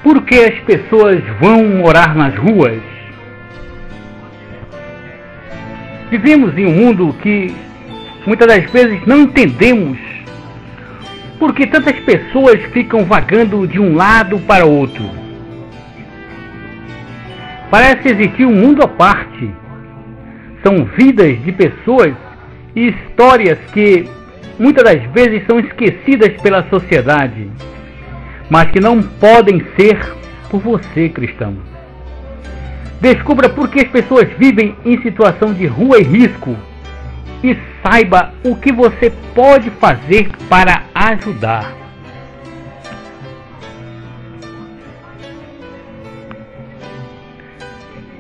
Por que as pessoas vão morar nas ruas? Vivemos em um mundo que muitas das vezes não entendemos por que tantas pessoas ficam vagando de um lado para outro. Parece existir um mundo à parte. São vidas de pessoas e histórias que muitas das vezes são esquecidas pela sociedade, mas que não podem ser por você, cristão. Descubra por que as pessoas vivem em situação de rua e risco e saiba o que você pode fazer para ajudar.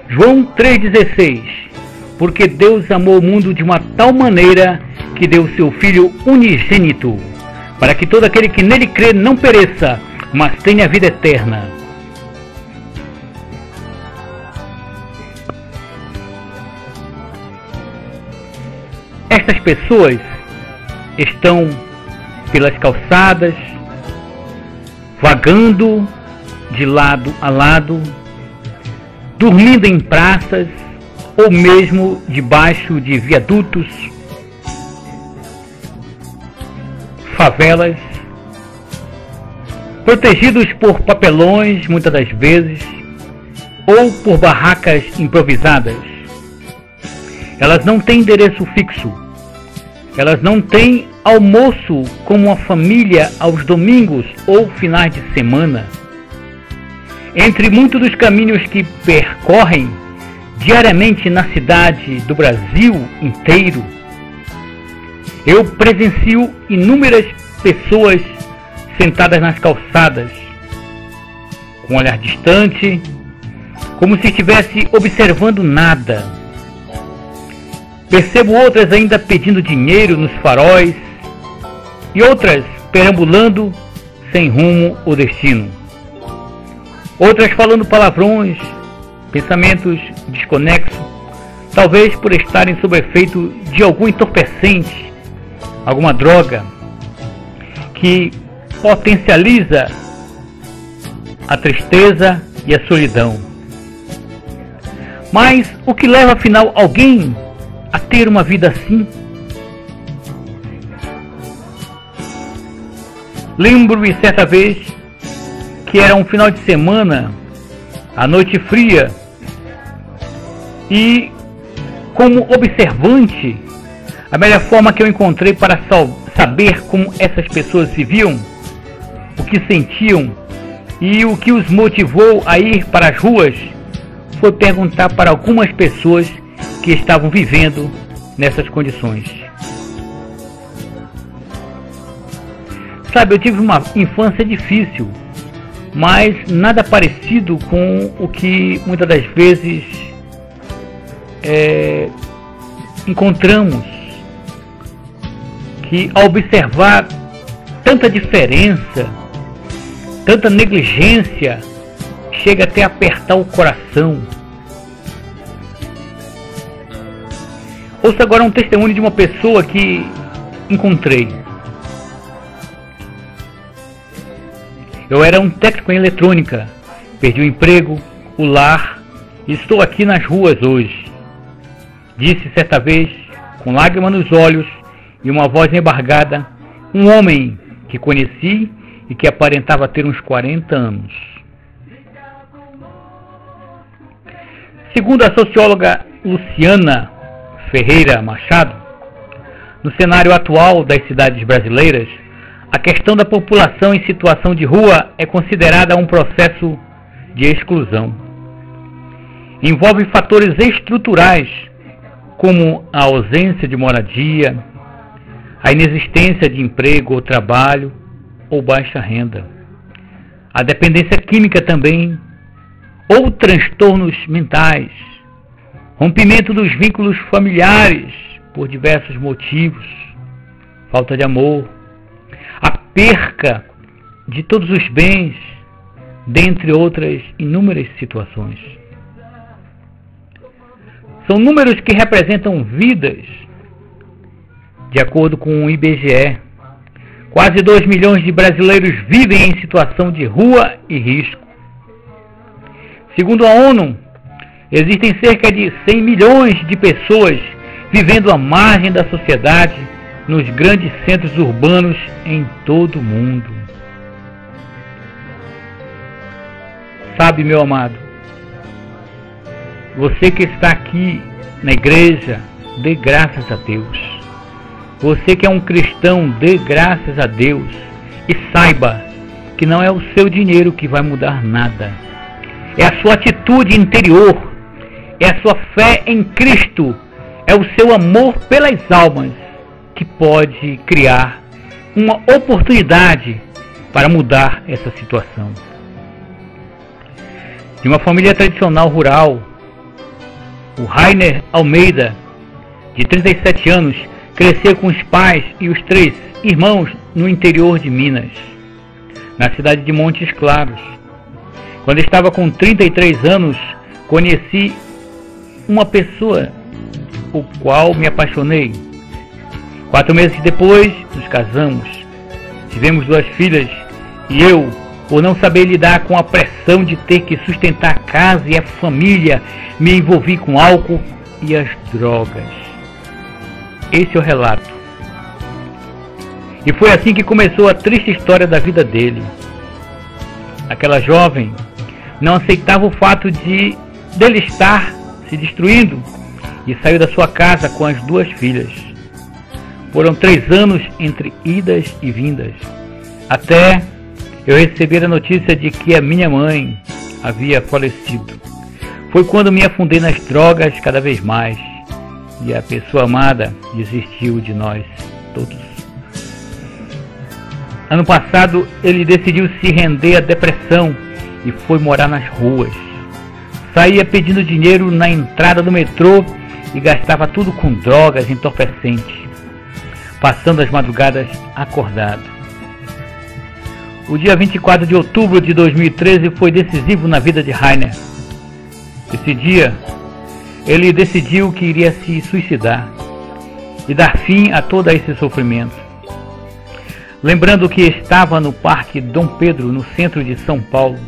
João 3,16. Porque Deus amou o mundo de uma tal maneira que deu seu Filho unigênito, para que todo aquele que nele crê não pereça, mas tenha vida eterna. Estas pessoas estão pelas calçadas, vagando de lado a lado, dormindo em praças ou mesmo debaixo de viadutos, favelas, protegidos por papelões muitas das vezes, ou por barracas improvisadas. Elas não têm endereço fixo, elas não têm almoço como a família aos domingos ou finais de semana. Entre muitos dos caminhos que percorrem diariamente na cidade do Brasil inteiro, eu presencio inúmeras pessoas sentadas nas calçadas, com um olhar distante, como se estivesse observando nada. Percebo outras ainda pedindo dinheiro nos faróis e outras perambulando sem rumo ou destino. Outras falando palavrões, pensamentos desconexos, talvez por estarem sob efeito de algum entorpecente, alguma droga que potencializa a tristeza e a solidão. Mas o que leva afinal alguém a ter uma vida assim? Lembro-me certa vez que era um final de semana, a noite fria, e como observante, a melhor forma que eu encontrei para saber como essas pessoas viviam, o que sentiam e o que os motivou a ir para as ruas, foi perguntar para algumas pessoas que estavam vivendo nessas condições. Sabe, eu tive uma infância difícil, mas nada parecido com o que muitas das vezes encontramos, que ao observar tanta diferença, tanta negligência, chega até a apertar o coração. Ouça agora um testemunho de uma pessoa que encontrei. Eu era um técnico em eletrônica, perdi o emprego, o lar e estou aqui nas ruas hoje. Disse certa vez, com lágrimas nos olhos e uma voz embargada, um homem que conheci e que aparentava ter uns 40 anos. Segundo a socióloga Luciana Ferreira Machado, no cenário atual das cidades brasileiras, a questão da população em situação de rua é considerada um processo de exclusão. Envolve fatores estruturais, como a ausência de moradia, a inexistência de emprego ou trabalho, ou baixa renda. A dependência química também, ou transtornos mentais, rompimento dos vínculos familiares por diversos motivos, falta de amor, a perca de todos os bens, dentre outras inúmeras situações. São números que representam vidas. De acordo com o IBGE, quase 2 milhões de brasileiros vivem em situação de rua e risco. Segundo a ONU, existem cerca de 100 milhões de pessoas vivendo à margem da sociedade nos grandes centros urbanos em todo o mundo. Sabe, meu amado, você que está aqui na igreja, dê graças a Deus. Você que é um cristão, dê graças a Deus. E saiba que não é o seu dinheiro que vai mudar nada. É a sua atitude interior, é a sua fé em Cristo, é o seu amor pelas almas que pode criar uma oportunidade para mudar essa situação. De uma família tradicional rural, o Rainer Almeida, de 37 anos, cresceu com os pais e os 3 irmãos no interior de Minas, na cidade de Montes Claros. Quando estava com 33 anos, conheci uma pessoa, o qual me apaixonei. 4 meses depois, nos casamos. Tivemos 2 filhas e eu, por não saber lidar com a pressão de ter que sustentar a casa e a família, me envolvi com álcool e as drogas. Esse é o relato. E foi assim que começou a triste história da vida dele. Aquela jovem não aceitava o fato de dele estar se destruindo e saiu da sua casa com as 2 filhas. Foram 3 anos entre idas e vindas, até eu receber a notícia de que a minha mãe havia falecido. Foi quando me afundei nas drogas cada vez mais e a pessoa amada desistiu de nós todos. Ano passado ele decidiu se render à depressão e foi morar nas ruas. Saía pedindo dinheiro na entrada do metrô e gastava tudo com drogas entorpecentes, passando as madrugadas acordado. O dia 24 de outubro de 2013 foi decisivo na vida de Rainer. Esse dia, ele decidiu que iria se suicidar e dar fim a todo esse sofrimento. Lembrando que estava no Parque Dom Pedro, no centro de São Paulo,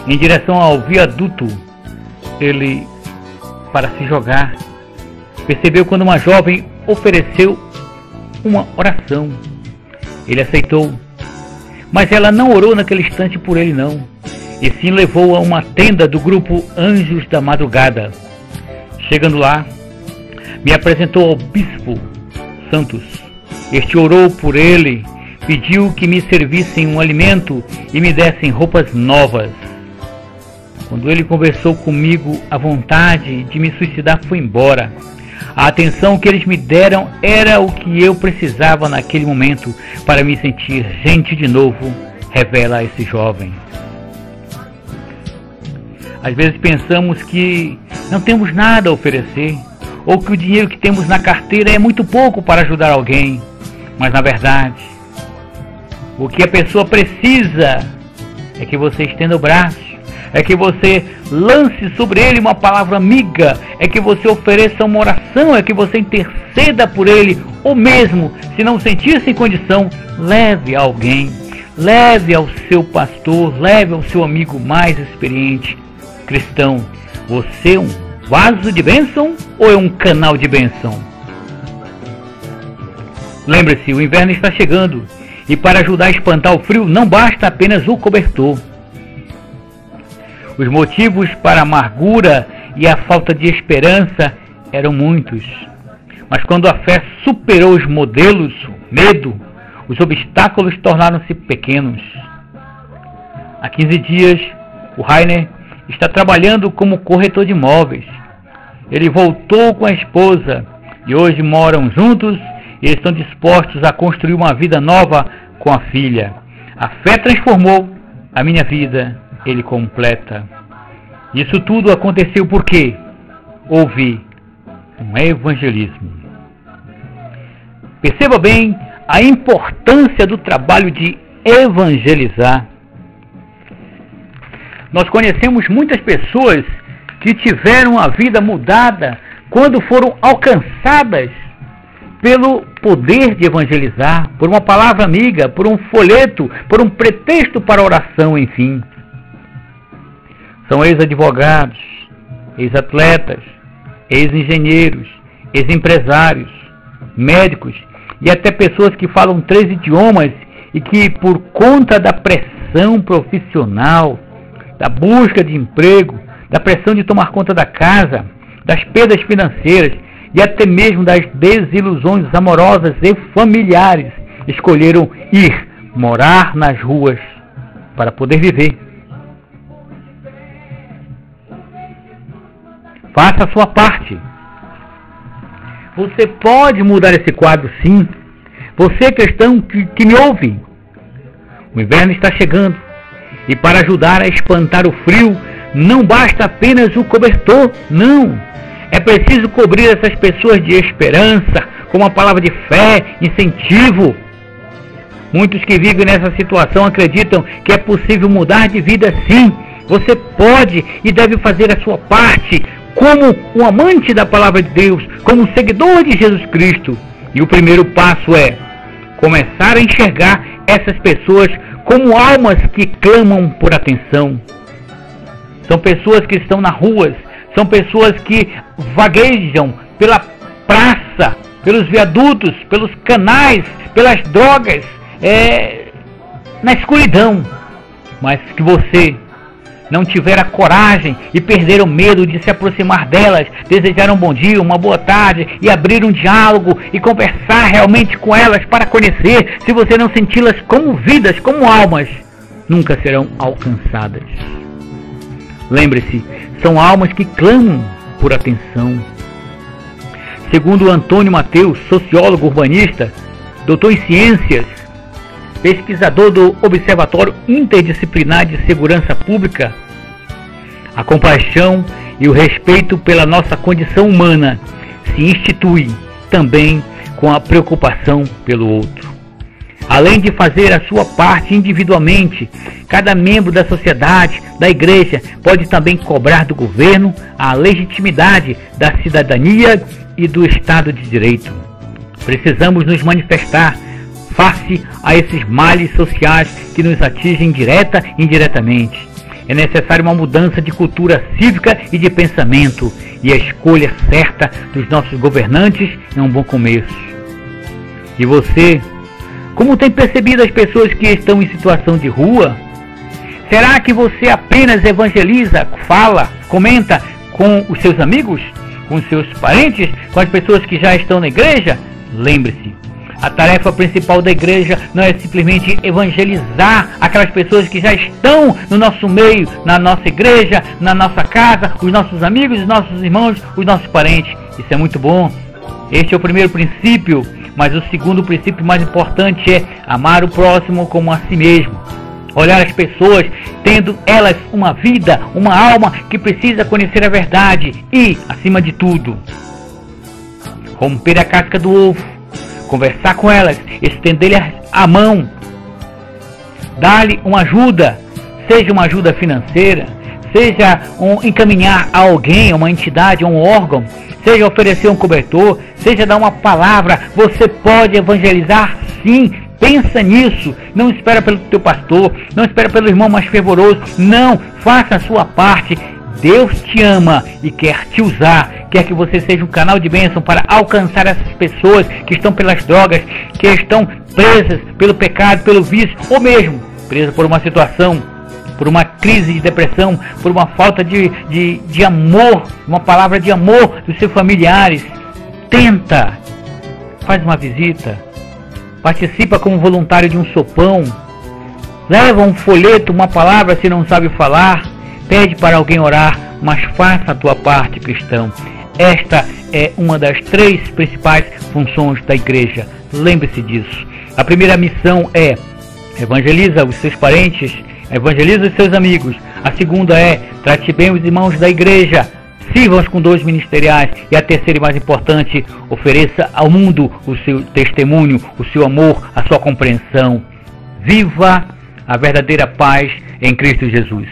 em direção ao viaduto, ele, para se jogar, percebeu quando uma jovem ofereceu uma oração. Ele aceitou, mas ela não orou naquele instante por ele não, e sim levou a uma tenda do grupo Anjos da Madrugada. Chegando lá, me apresentou ao Bispo Santos. Este orou por ele, pediu que me servissem um alimento e me dessem roupas novas. Quando ele conversou comigo, a vontade de me suicidar foi embora. A atenção que eles me deram era o que eu precisava naquele momento para me sentir gente de novo, revela esse jovem. Às vezes pensamos que não temos nada a oferecer, ou que o dinheiro que temos na carteira é muito pouco para ajudar alguém. Mas na verdade, o que a pessoa precisa é que você estenda o braço, é que você lance sobre ele uma palavra amiga, é que você ofereça uma oração, é que você interceda por ele, ou mesmo, se não sentir-se em condição, leve a alguém, leve ao seu pastor, leve ao seu amigo mais experiente. Cristão, você é um vaso de bênção ou é um canal de bênção? Lembre-se, o inverno está chegando e para ajudar a espantar o frio não basta apenas o cobertor. Os motivos para a amargura e a falta de esperança eram muitos, mas quando a fé superou os modelos, o medo, os obstáculos tornaram-se pequenos. Há 15 dias, o Rainer está trabalhando como corretor de imóveis. Ele voltou com a esposa e hoje moram juntos e estão dispostos a construir uma vida nova com a filha. A fé transformou a minha vida, ele completa. Isso tudo aconteceu porque houve um evangelismo. Perceba bem a importância do trabalho de evangelizar. Nós conhecemos muitas pessoas que tiveram a vida mudada quando foram alcançadas pelo poder de evangelizar, por uma palavra amiga, por um folheto, por um pretexto para oração, enfim. São ex-advogados, ex-atletas, ex-engenheiros, ex-empresários, médicos e até pessoas que falam 3 idiomas e que, por conta da pressão profissional, da busca de emprego, da pressão de tomar conta da casa, das perdas financeiras e até mesmo das desilusões amorosas e familiares, escolheram ir morar nas ruas para poder viver. Faça a sua parte. Você pode mudar esse quadro, sim. Você, cristão, que me ouve. O inverno está chegando e para ajudar a espantar o frio, não basta apenas o cobertor, não. É preciso cobrir essas pessoas de esperança, com uma palavra de fé, incentivo. Muitos que vivem nessa situação acreditam que é possível mudar de vida, sim. Você pode e deve fazer a sua parte, como um amante da palavra de Deus, como um seguidor de Jesus Cristo. E o primeiro passo é começar a enxergar essas pessoas como almas que clamam por atenção. São pessoas que estão nas ruas, são pessoas que vaguejam pela praça, pelos viadutos, pelos canais, pelas drogas, na escuridão. Mas que você não tiver a coragem e perder o medo de se aproximar delas, desejar um bom dia, uma boa tarde e abrir um diálogo e conversar realmente com elas para conhecer, se você não senti-las como vidas, como almas, nunca serão alcançadas. Lembre-se, são almas que clamam por atenção. Segundo Antônio Mateus, sociólogo urbanista, doutor em ciências, pesquisador do Observatório Interdisciplinar de Segurança Pública, a compaixão e o respeito pela nossa condição humana se institui também com a preocupação pelo outro. Além de fazer a sua parte individualmente, cada membro da sociedade, da igreja, pode também cobrar do governo a legitimidade da cidadania e do Estado de Direito. Precisamos nos manifestar face a esses males sociais que nos atingem direta e indiretamente. É necessária uma mudança de cultura cívica e de pensamento, e a escolha certa dos nossos governantes é um bom começo. E você, como tem percebido as pessoas que estão em situação de rua? Será que você apenas evangeliza, fala, comenta com os seus amigos, com os seus parentes, com as pessoas que já estão na igreja? Lembre-se, a tarefa principal da igreja não é simplesmente evangelizar aquelas pessoas que já estão no nosso meio, na nossa igreja, na nossa casa, os nossos amigos, os nossos irmãos, os nossos parentes. Isso é muito bom. Este é o primeiro princípio, mas o segundo princípio mais importante é amar o próximo como a si mesmo. Olhar as pessoas, tendo elas uma vida, uma alma que precisa conhecer a verdade e, acima de tudo, romper a casca do ovo, conversar com elas, estender-lhes a mão, dar-lhe uma ajuda, seja uma ajuda financeira, seja encaminhar a alguém, a uma entidade, a um órgão, seja oferecer um cobertor, seja dar uma palavra. Você pode evangelizar, sim. Pensa nisso. Não espera pelo teu pastor, não espera pelo irmão mais fervoroso. Não, faça a sua parte. Deus te ama e quer te usar, quer que você seja um canal de bênção para alcançar essas pessoas que estão pelas drogas, que estão presas pelo pecado, pelo vício, ou mesmo presas por uma situação, por uma crise de depressão, por uma falta de amor, uma palavra de amor dos seus familiares. Tenta, faz uma visita, participa como voluntário de um sopão, leva um folheto, uma palavra se não sabe falar, pede para alguém orar, mas faça a tua parte, cristão. Esta é uma das 3 principais funções da igreja. Lembre-se disso. A primeira missão é evangeliza os seus parentes, evangeliza os seus amigos. A segunda é trate bem os irmãos da igreja, sirva-os com dons ministeriais. E a terceira e mais importante, ofereça ao mundo o seu testemunho, o seu amor, a sua compreensão. Viva a verdadeira paz em Cristo Jesus.